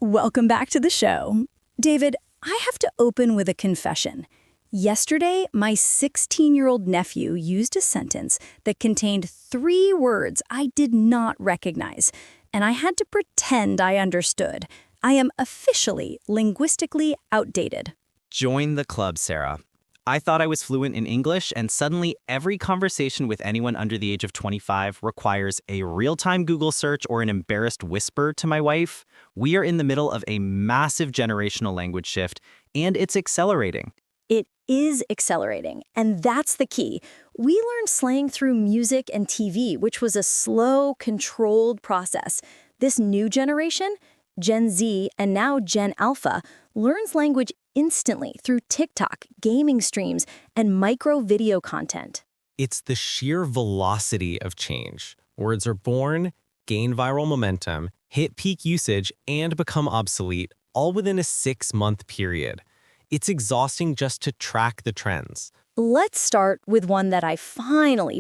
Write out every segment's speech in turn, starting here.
Welcome back to the show. David, I have to open with a confession. Yesterday, my 16-year-old nephew used a sentence that contained 3 words I did not recognize, and I had to pretend I understood. I am officially linguistically outdated. Join the club, Sarah. I thought I was fluent in English, and suddenly every conversation with anyone under the age of 25 requires a real-time Google search or an embarrassed whisper to my wife. We are in the middle of a massive generational language shift, and it's accelerating. It is accelerating, and that's the key. We learned slang through music and TV, which was a slow, controlled process. This new generation, Gen Z and now Gen Alpha, learns language instantly through TikTok, gaming streams, and micro video content. It's the sheer velocity of change. Words are born, gain viral momentum, hit peak usage, and become obsolete, all within a 6-month period. It's exhausting just to track the trends. Let's start with one that I finally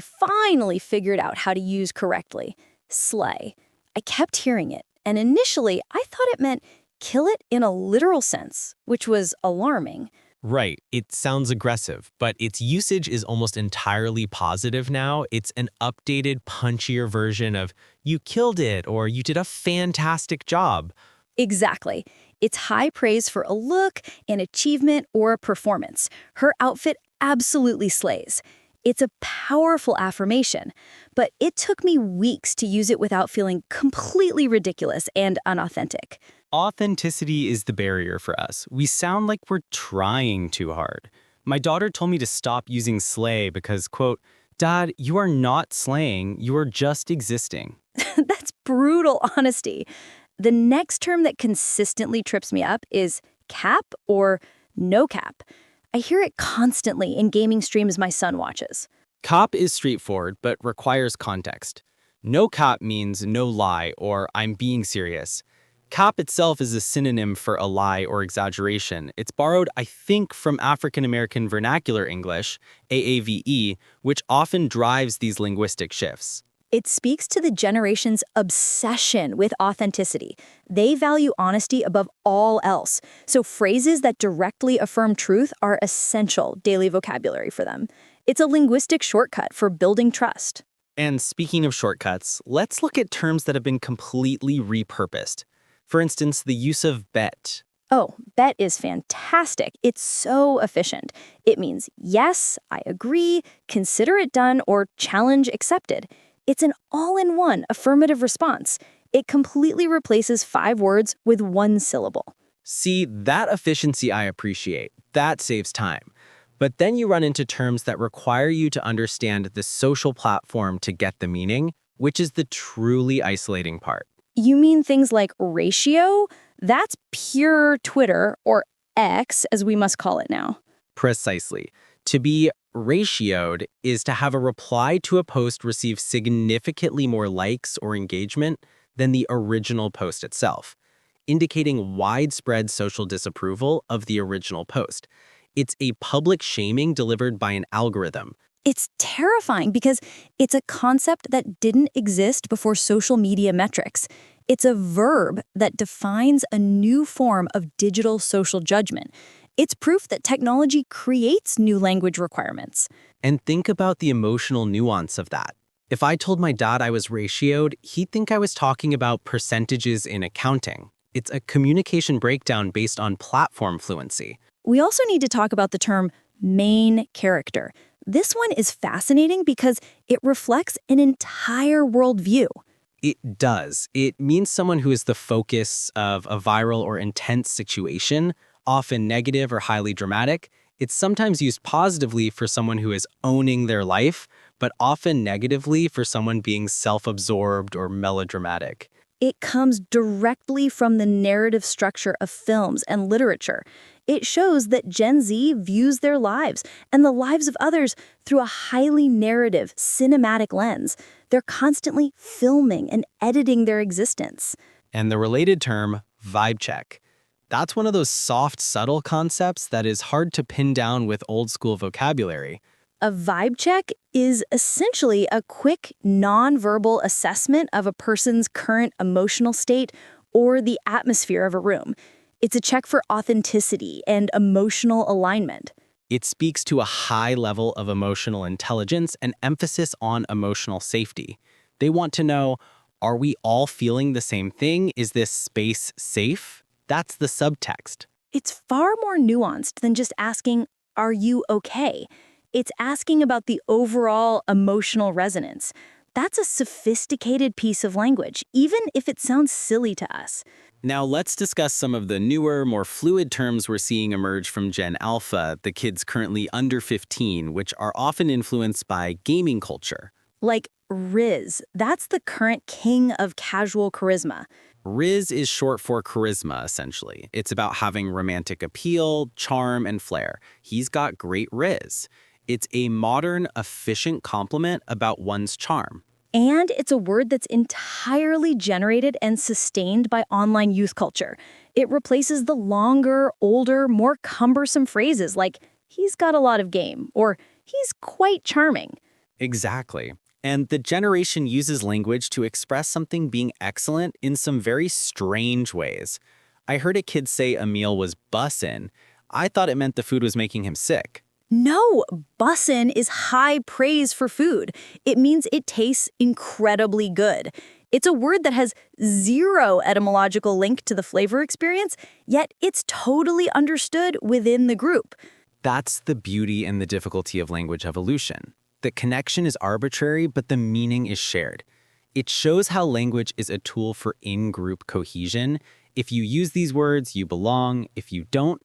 figured out how to use correctly: slay. I kept hearing it, and initially I thought it meant kill it in a literal sense, which was alarming. Right, it sounds aggressive, but its usage is almost entirely positive now. It's an updated, punchier version of "you killed it" or "you did a fantastic job." Exactly. It's high praise for a look, an achievement, or a performance. Her outfit absolutely slays. It's a powerful affirmation, but it took me weeks to use it without feeling completely ridiculous and unauthentic. Authenticity is the barrier for us. We sound like we're trying too hard. My daughter told me to stop using slay because, quote, "Dad, you are not slaying, you are just existing." That's brutal honesty. The next term that consistently trips me up is cap or no cap. I hear it constantly in gaming streams my son watches. Cop is straightforward, but requires context. No cop means no lie or I'm being serious. Cop itself is a synonym for a lie or exaggeration. It's borrowed, I think, from African American Vernacular English, AAVE, which often drives these linguistic shifts. It speaks to the generation's obsession with authenticity. They value honesty above all else, so phrases that directly affirm truth are essential daily vocabulary for them. It's a linguistic shortcut for building trust. And speaking of shortcuts, let's look at terms that have been completely repurposed. For instance, the use of bet. Oh, bet is fantastic. It's so efficient. It means yes, I agree, consider it done, or challenge accepted. It's an all-in-one affirmative response. It completely replaces 5 words with 1 syllable. See, that efficiency I appreciate. That saves time. But then you run into terms that require you to understand the social platform to get the meaning, which is the truly isolating part. You mean things like ratio? That's pure Twitter, or X, as we must call it now. Precisely. To be ratioed is to have a reply to a post receive significantly more likes or engagement than the original post itself, indicating widespread social disapproval of the original post. It's a public shaming delivered by an algorithm. It's terrifying because it's a concept that didn't exist before social media metrics. It's a verb that defines a new form of digital social judgment. It's proof that technology creates new language requirements. And think about the emotional nuance of that. If I told my dad I was ratioed, he'd think I was talking about percentages in accounting. It's a communication breakdown based on platform fluency. We also need to talk about the term main character. This one is fascinating because it reflects an entire worldview. It does. It means someone who is the focus of a viral or intense situation, often negative or highly dramatic. It's sometimes used positively for someone who is owning their life, but often negatively for someone being self-absorbed or melodramatic. It comes directly from the narrative structure of films and literature. It shows that Gen Z views their lives and the lives of others through a highly narrative, cinematic lens. They're constantly filming and editing their existence. And the related term, vibe check. That's one of those soft, subtle concepts that is hard to pin down with old-school vocabulary. A vibe check is essentially a quick, non-verbal assessment of a person's current emotional state or the atmosphere of a room. It's a check for authenticity and emotional alignment. It speaks to a high level of emotional intelligence and emphasis on emotional safety. They want to know, are we all feeling the same thing? Is this space safe? That's the subtext. It's far more nuanced than just asking, are you okay? It's asking about the overall emotional resonance. That's a sophisticated piece of language, even if it sounds silly to us. Now let's discuss some of the newer, more fluid terms we're seeing emerge from Gen Alpha, the kids currently under 15, which are often influenced by gaming culture. Like Rizz, that's the current king of casual charisma. Rizz is short for charisma, essentially. It's about having romantic appeal, charm, and flair. He's got great Rizz. It's a modern, efficient compliment about one's charm. And it's a word that's entirely generated and sustained by online youth culture. It replaces the longer, older, more cumbersome phrases like, he's got a lot of game, or he's quite charming. Exactly. And the generation uses language to express something being excellent in some very strange ways. I heard a kid say a meal was bussin'. I thought it meant the food was making him sick. No, bussin' is high praise for food. It means it tastes incredibly good. It's a word that has zero etymological link to the flavor experience, yet it's totally understood within the group. That's the beauty and the difficulty of language evolution. The connection is arbitrary, but the meaning is shared. It shows how language is a tool for in-group cohesion. If you use these words, you belong. If you don't,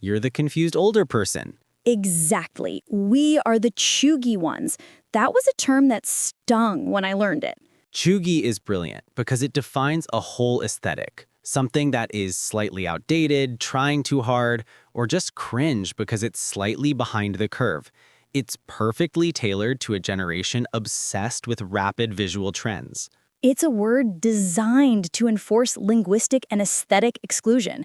you're the confused older person. Exactly. We are the chuggy ones. That was a term that stung when I learned it. Chuggy is brilliant because it defines a whole aesthetic, something that is slightly outdated, trying too hard, or just cringe because it's slightly behind the curve. It's perfectly tailored to a generation obsessed with rapid visual trends. It's a word designed to enforce linguistic and aesthetic exclusion.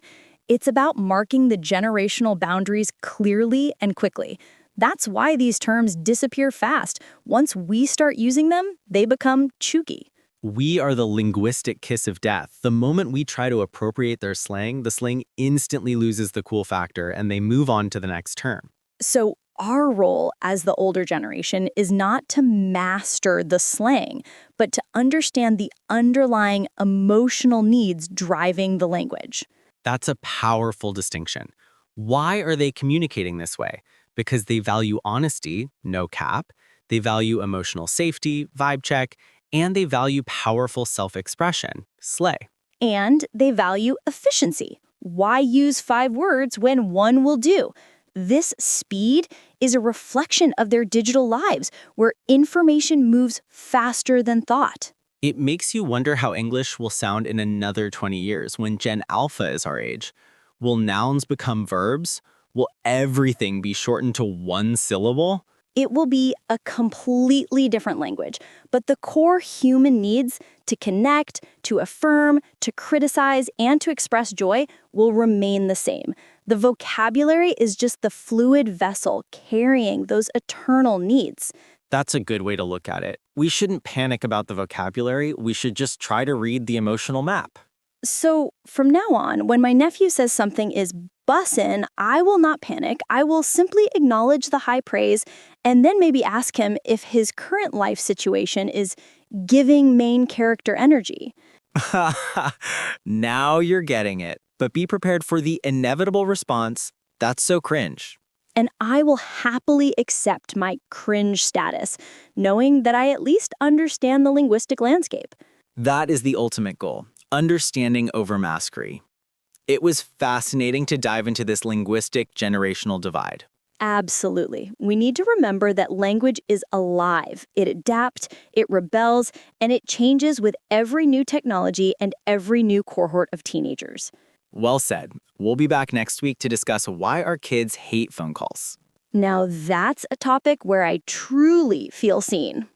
It's about marking the generational boundaries clearly and quickly. That's why these terms disappear fast. Once we start using them, they become chuggy. We are the linguistic kiss of death. The moment we try to appropriate their slang, the slang instantly loses the cool factor and they move on to the next term. So our role as the older generation is not to master the slang, but to understand the underlying emotional needs driving the language. That's a powerful distinction. Why are they communicating this way? Because they value honesty, no cap, they value emotional safety, vibe check, and they value powerful self-expression, slay. And they value efficiency. Why use 5 words when one will do? This speed is a reflection of their digital lives, where information moves faster than thought. It makes you wonder how English will sound in another 20 years when Gen Alpha is our age. Will nouns become verbs? Will everything be shortened to one syllable? It will be a completely different language, but the core human needs to connect, to affirm, to criticize, and to express joy will remain the same. The vocabulary is just the fluid vessel carrying those eternal needs. That's a good way to look at it. We shouldn't panic about the vocabulary. We should just try to read the emotional map. So from now on, when my nephew says something is bussin', I will not panic. I will simply acknowledge the high praise and then maybe ask him if his current life situation is giving main character energy. Now you're getting it. But be prepared for the inevitable response, that's so cringe. And I will happily accept my cringe status, knowing that I at least understand the linguistic landscape. That is the ultimate goal, understanding over mastery. It was fascinating to dive into this linguistic generational divide. Absolutely. We need to remember that language is alive. It adapts, it rebels, and it changes with every new technology and every new cohort of teenagers. Well said. We'll be back next week to discuss why our kids hate phone calls. Now that's a topic where I truly feel seen.